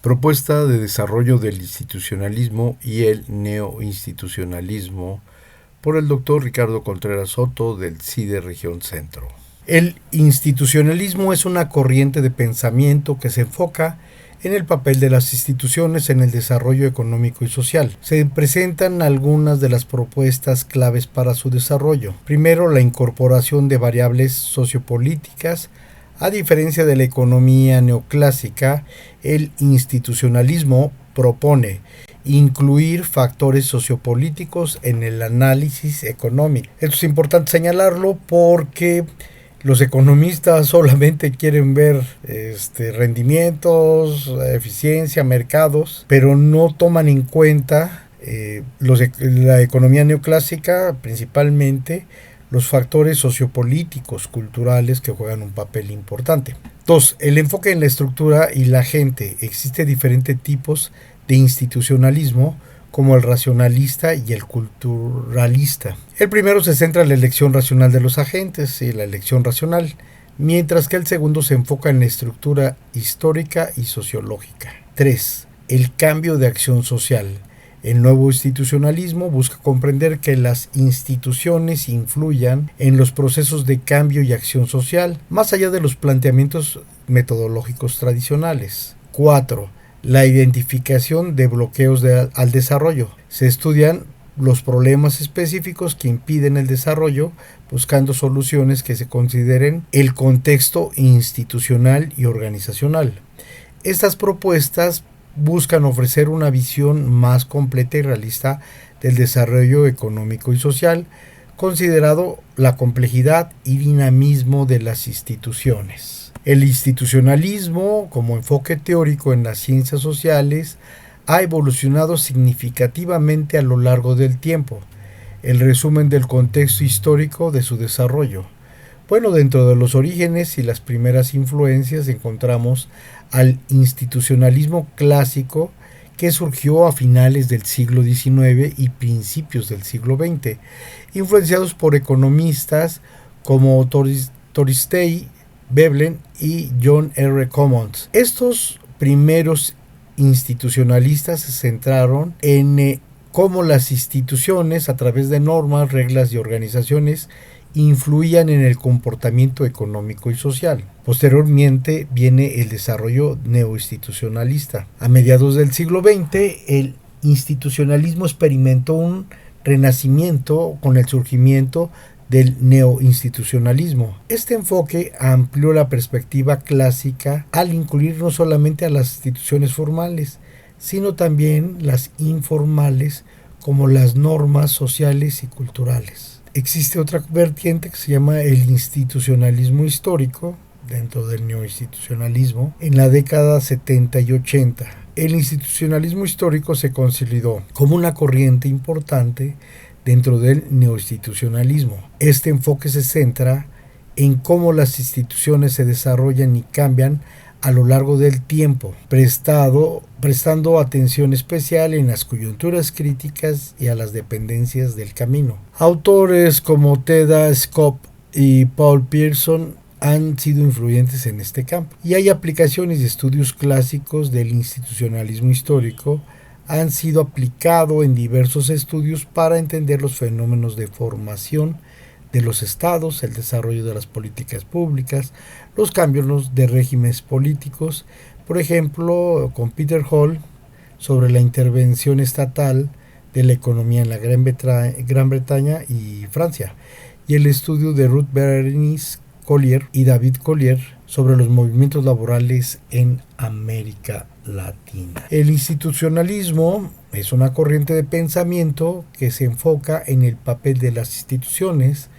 Propuesta de desarrollo del institucionalismo y el neoinstitucionalismo por el doctor Ricardo Contreras Soto del CIDE Región Centro. El institucionalismo es una corriente de pensamiento que se enfoca en el papel de las instituciones en el desarrollo económico y social. Se presentan algunas de las propuestas claves para su desarrollo. Primero, la incorporación de variables sociopolíticas. A diferencia de la economía neoclásica, el institucionalismo propone incluir factores sociopolíticos en el análisis económico. Esto es importante señalarlo porque los economistas solamente quieren ver rendimientos, eficiencia, mercados, pero no toman en cuenta la economía neoclásica, principalmente los factores sociopolíticos, culturales que juegan un papel importante. 2. El enfoque en la estructura y la gente. Existen diferentes tipos de institucionalismo, como el racionalista y el culturalista. El primero se centra en la elección racional de los agentes y la elección racional, mientras que el segundo se enfoca en la estructura histórica y sociológica. 3. El cambio de acción social. El nuevo institucionalismo busca comprender que las instituciones influyan en los procesos de cambio y acción social, más allá de los planteamientos metodológicos tradicionales. 4. La identificación de bloqueos al desarrollo. Se estudian los problemas específicos que impiden el desarrollo, buscando soluciones que se consideren el contexto institucional y organizacional. Estas propuestas buscan ofrecer una visión más completa y realista del desarrollo económico y social, considerado la complejidad y dinamismo de las instituciones. El institucionalismo, como enfoque teórico en las ciencias sociales, ha evolucionado significativamente a lo largo del tiempo. El resumen del contexto histórico de su desarrollo. Bueno, dentro de los orígenes y las primeras influencias encontramos al institucionalismo clásico que surgió a finales del siglo XIX y principios del siglo XX, influenciados por economistas como Torstey, Veblen y John R. Commons. Estos primeros institucionalistas se centraron en cómo las instituciones, a través de normas, reglas y organizaciones, influían en el comportamiento económico y social. Posteriormente viene el desarrollo neoinstitucionalista. A mediados del siglo XX, el institucionalismo experimentó un renacimiento con el surgimiento del neoinstitucionalismo. Este enfoque amplió la perspectiva clásica al incluir no solamente a las instituciones formales, sino también las informales, como las normas sociales y culturales. Existe otra vertiente que se llama el institucionalismo histórico, dentro del neoinstitucionalismo, en la década 70 y 80. El institucionalismo histórico se consolidó como una corriente importante dentro del neoinstitucionalismo. Este enfoque se centra en cómo las instituciones se desarrollan y cambian a lo largo del tiempo, prestando atención especial en las coyunturas críticas y a las dependencias del camino. Autores como Theda Skov y Paul Pierson han sido influyentes en este campo, y hay aplicaciones y estudios clásicos del institucionalismo histórico han sido aplicados en diversos estudios para entender los fenómenos de formación de los estados, el desarrollo de las políticas públicas, los cambios de regímenes políticos, por ejemplo, con Peter Hall sobre la intervención estatal de la economía en la Gran Bretaña y Francia, y el estudio de Ruth Berenice Collier y David Collier sobre los movimientos laborales en América Latina. El institucionalismo es una corriente de pensamiento que se enfoca en el papel de las instituciones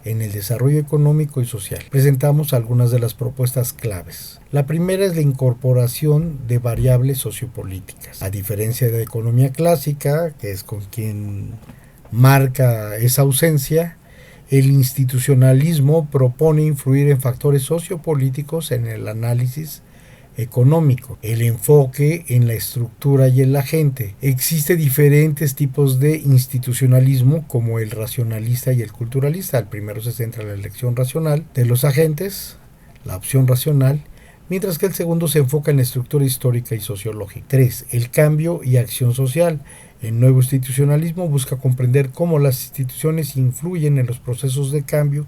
en el desarrollo económico y social. Presentamos algunas de las propuestas claves. La primera es la incorporación de variables sociopolíticas. A diferencia de la economía clásica, que es con quien marca esa ausencia, el institucionalismo propone influir en factores sociopolíticos en el análisis económico, el enfoque en la estructura y en la gente. Existen diferentes tipos de institucionalismo, como el racionalista y el culturalista. El primero se centra en la elección racional de los agentes, la opción racional, mientras que el segundo se enfoca en la estructura histórica y sociológica. 3. El cambio y acción social. El nuevo institucionalismo busca comprender cómo las instituciones influyen en los procesos de cambio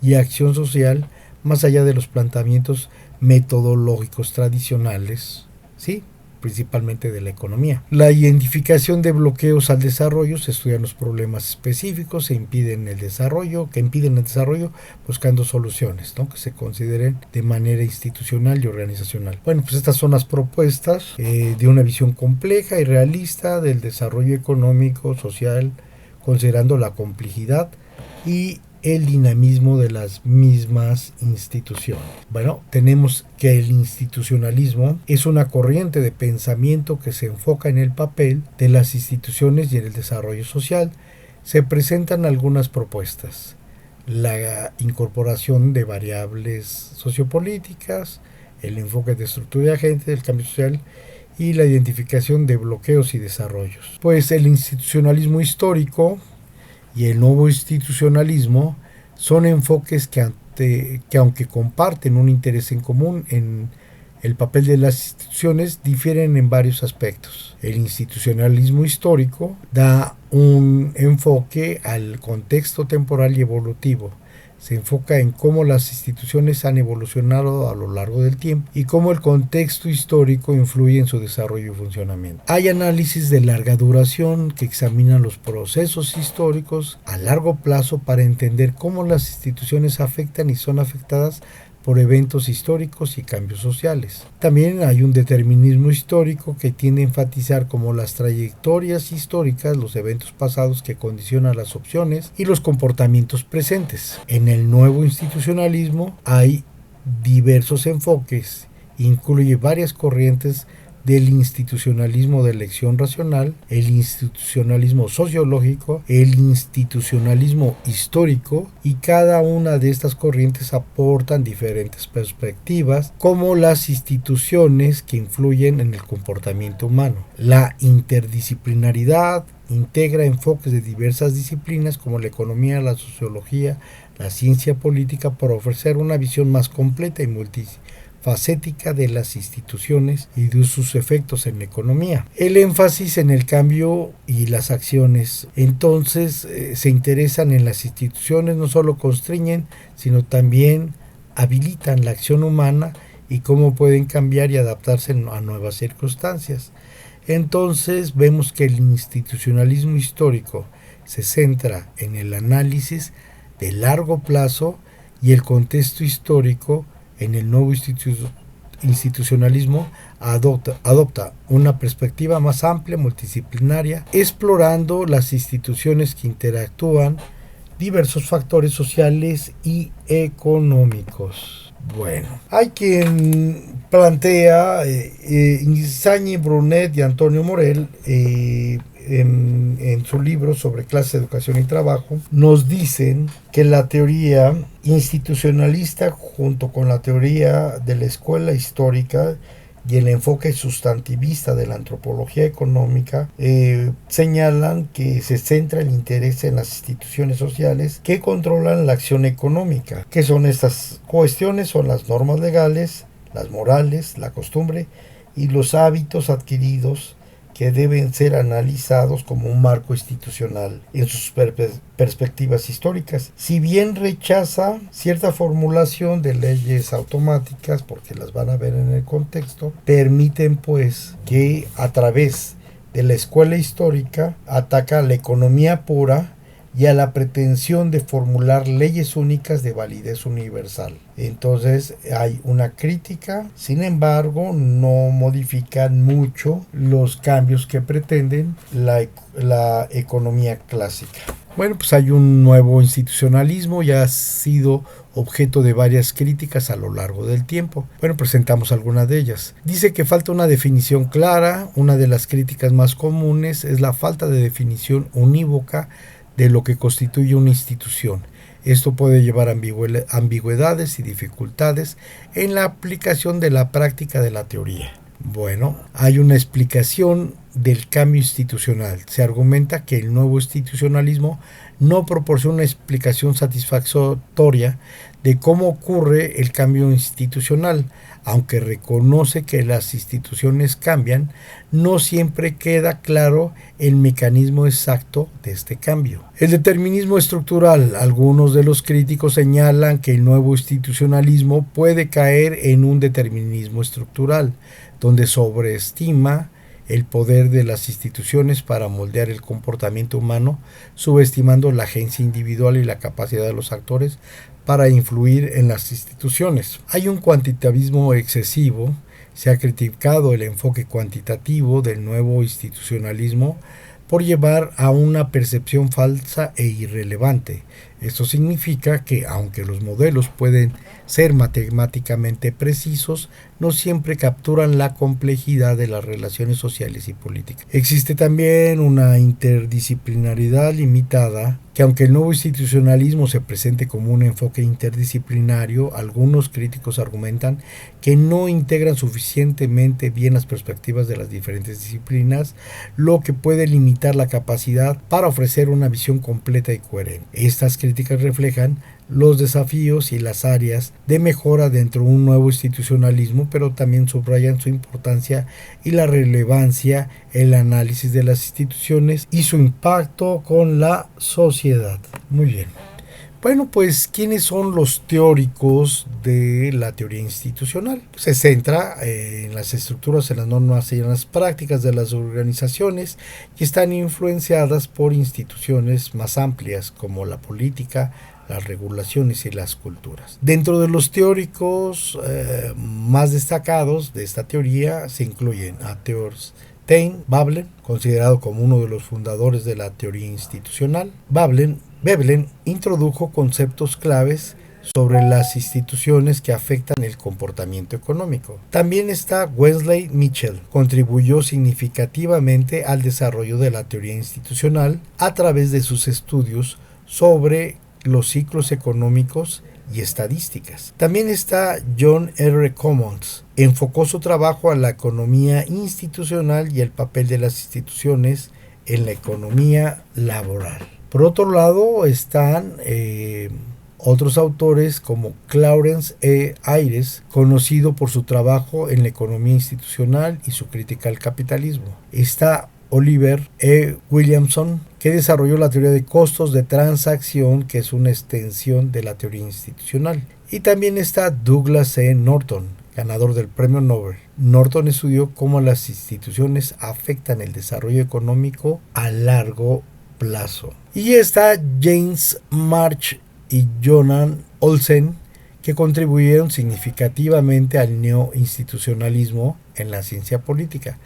y acción social más allá de los planteamientos metodológicos tradicionales, ¿sí?, principalmente de la economía. La identificación de bloqueos al desarrollo: se estudian los problemas específicos que impiden el desarrollo, buscando soluciones, ¿no?, que se consideren de manera institucional y organizacional. Bueno, pues estas son las propuestas de una visión compleja y realista del desarrollo económico, social, considerando la complejidad y el dinamismo de las mismas instituciones. Bueno, tenemos que el institucionalismo es una corriente de pensamiento que se enfoca en el papel de las instituciones y en el desarrollo social. Se presentan algunas propuestas: la incorporación de variables sociopolíticas, el enfoque de estructura de agentes del cambio social y la identificación de bloqueos y desarrollos. Pues el institucionalismo histórico y el nuevo institucionalismo son enfoques que aunque comparten un interés en común en el papel de las instituciones, difieren en varios aspectos. El institucionalismo histórico da un enfoque al contexto temporal y evolutivo. Se enfoca en cómo las instituciones han evolucionado a lo largo del tiempo y cómo el contexto histórico influye en su desarrollo y funcionamiento. Hay análisis de larga duración que examinan los procesos históricos a largo plazo para entender cómo las instituciones afectan y son afectadas por eventos históricos y cambios sociales. También hay un determinismo histórico que tiende a enfatizar como las trayectorias históricas, los eventos pasados que condicionan las opciones y los comportamientos presentes. En el nuevo institucionalismo hay diversos enfoques, incluye varias corrientes del institucionalismo de elección racional, el institucionalismo sociológico, el institucionalismo histórico, y cada una de estas corrientes aportan diferentes perspectivas, como las instituciones que influyen en el comportamiento humano. La interdisciplinaridad integra enfoques de diversas disciplinas como la economía, la sociología, la ciencia política, para ofrecer una visión más completa y multifacética de las instituciones y de sus efectos en la economía. El énfasis en el cambio y las acciones, entonces, se interesan en las instituciones, no solo constriñen, sino también habilitan la acción humana y cómo pueden cambiar y adaptarse a nuevas circunstancias. Entonces vemos que el institucionalismo histórico se centra en el análisis de largo plazo y el contexto histórico. En el nuevo institucionalismo adopta una perspectiva más amplia, multidisciplinaria, explorando las instituciones que interactúan, diversos factores sociales y económicos. Bueno, hay quien plantea, Insañi, Brunet y Antonio Morel, en su libro sobre clase, educación y trabajo, nos dicen que la teoría institucionalista junto con la teoría de la escuela histórica y el enfoque sustantivista de la antropología económica señalan que se centra el interés en las instituciones sociales que controlan la acción económica. ¿Qué son estas cuestiones? Son las normas legales, las morales, la costumbre y los hábitos adquiridos, que deben ser analizados como un marco institucional en sus perspectivas históricas. Si bien rechaza cierta formulación de leyes automáticas, porque las van a ver en el contexto, permiten pues que a través de la escuela histórica ataca a la economía pura y a la pretensión de formular leyes únicas de validez universal. Entonces hay una crítica, sin embargo no modifican mucho los cambios que pretenden la economía clásica. Bueno, pues hay un nuevo institucionalismo, ya ha sido objeto de varias críticas a lo largo del tiempo. Bueno, presentamos algunas de ellas. Dice que falta una definición clara. Una de las críticas más comunes es la falta de definición unívoca de lo que constituye una institución. Esto puede llevar a ambigüedades y dificultades en la aplicación de la práctica de la teoría. Bueno, hay una explicación del cambio institucional. Se argumenta que el nuevo institucionalismo no proporciona una explicación satisfactoria de cómo ocurre el cambio institucional, aunque reconoce que las instituciones cambian, no siempre queda claro el mecanismo exacto de este cambio. El determinismo estructural. Algunos de los críticos señalan que el nuevo institucionalismo puede caer en un determinismo estructural, donde sobreestima el poder de las instituciones para moldear el comportamiento humano, subestimando la agencia individual y la capacidad de los actores para influir en las instituciones. Hay un cuantitativismo excesivo. Se ha criticado el enfoque cuantitativo del nuevo institucionalismo por llevar a una percepción falsa e irrelevante. Esto significa que, aunque los modelos pueden ser matemáticamente precisos, no siempre capturan la complejidad de las relaciones sociales y políticas. Existe también una interdisciplinaridad limitada, que aunque el nuevo institucionalismo se presente como un enfoque interdisciplinario, algunos críticos argumentan que no integran suficientemente bien las perspectivas de las diferentes disciplinas, lo que puede limitar la capacidad para ofrecer una visión completa y coherente. Estas críticas reflejan los desafíos y las áreas de mejora dentro de un nuevo institucionalismo, pero también subrayan su importancia y la relevancia en el análisis de las instituciones y su impacto con la sociedad. Muy bien. Bueno, pues, ¿quiénes son los teóricos de la teoría institucional? Se centra en las estructuras, en las normas y en las prácticas de las organizaciones y están influenciadas por instituciones más amplias como la política, las regulaciones y las culturas. Dentro de los teóricos más destacados de esta teoría se incluyen a Thorstein Veblen, considerado como uno de los fundadores de la teoría institucional. Veblen introdujo conceptos claves sobre las instituciones que afectan el comportamiento económico. También está Wesley Mitchell, contribuyó significativamente al desarrollo de la teoría institucional a través de sus estudios sobre los ciclos económicos y estadísticas. También está John R. Commons. Enfocó su trabajo a la economía institucional y el papel de las instituciones en la economía laboral. Por otro lado están otros autores como Clarence E. Ayres, conocido por su trabajo en la economía institucional y su crítica al capitalismo. Está Oliver E. Williamson, que desarrolló la teoría de costos de transacción, que es una extensión de la teoría institucional. Y también está Douglas E. Norton, ganador del Premio Nobel. Norton estudió cómo las instituciones afectan el desarrollo económico a largo plazo. Y está James March y Jonan Olsen, que contribuyeron significativamente al neoinstitucionalismo en la ciencia política,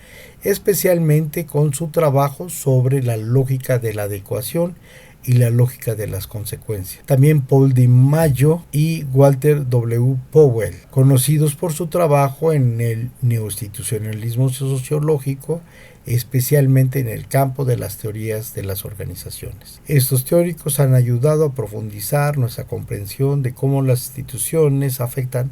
especialmente con su trabajo sobre la lógica de la adecuación y la lógica de las consecuencias. También Paul Di Maggio y Walter W. Powell, conocidos por su trabajo en el neoinstitucionalismo sociológico, especialmente en el campo de las teorías de las organizaciones. Estos teóricos han ayudado a profundizar nuestra comprensión de cómo las instituciones afectan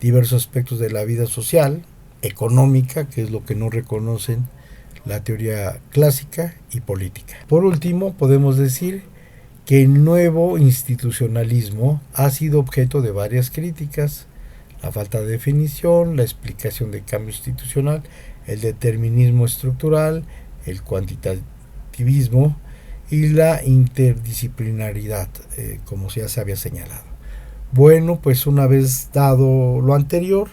diversos aspectos de la vida social, económica, que es lo que no reconocen la teoría clásica, y política. Por último, podemos decir que el nuevo institucionalismo ha sido objeto de varias críticas: la falta de definición, la explicación del cambio institucional, el determinismo estructural, el cuantitativismo y la interdisciplinaridad, como ya se había señalado. Bueno, pues una vez dado lo anterior,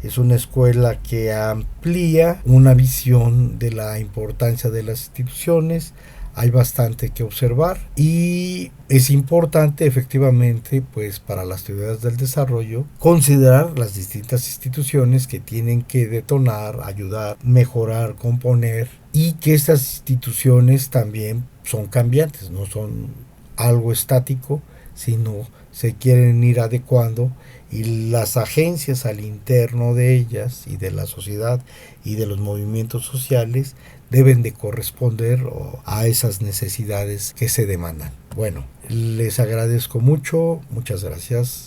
es una escuela que amplía una visión de la importancia de las instituciones. Hay bastante que observar y es importante efectivamente, pues, para las teorías del desarrollo, considerar las distintas instituciones que tienen que detonar, ayudar, mejorar, componer, y que estas instituciones también son cambiantes, no son algo estático, sino se quieren ir adecuando, y las agencias al interno de ellas y de la sociedad y de los movimientos sociales deben de corresponder a esas necesidades que se demandan. Bueno, les agradezco mucho, muchas gracias.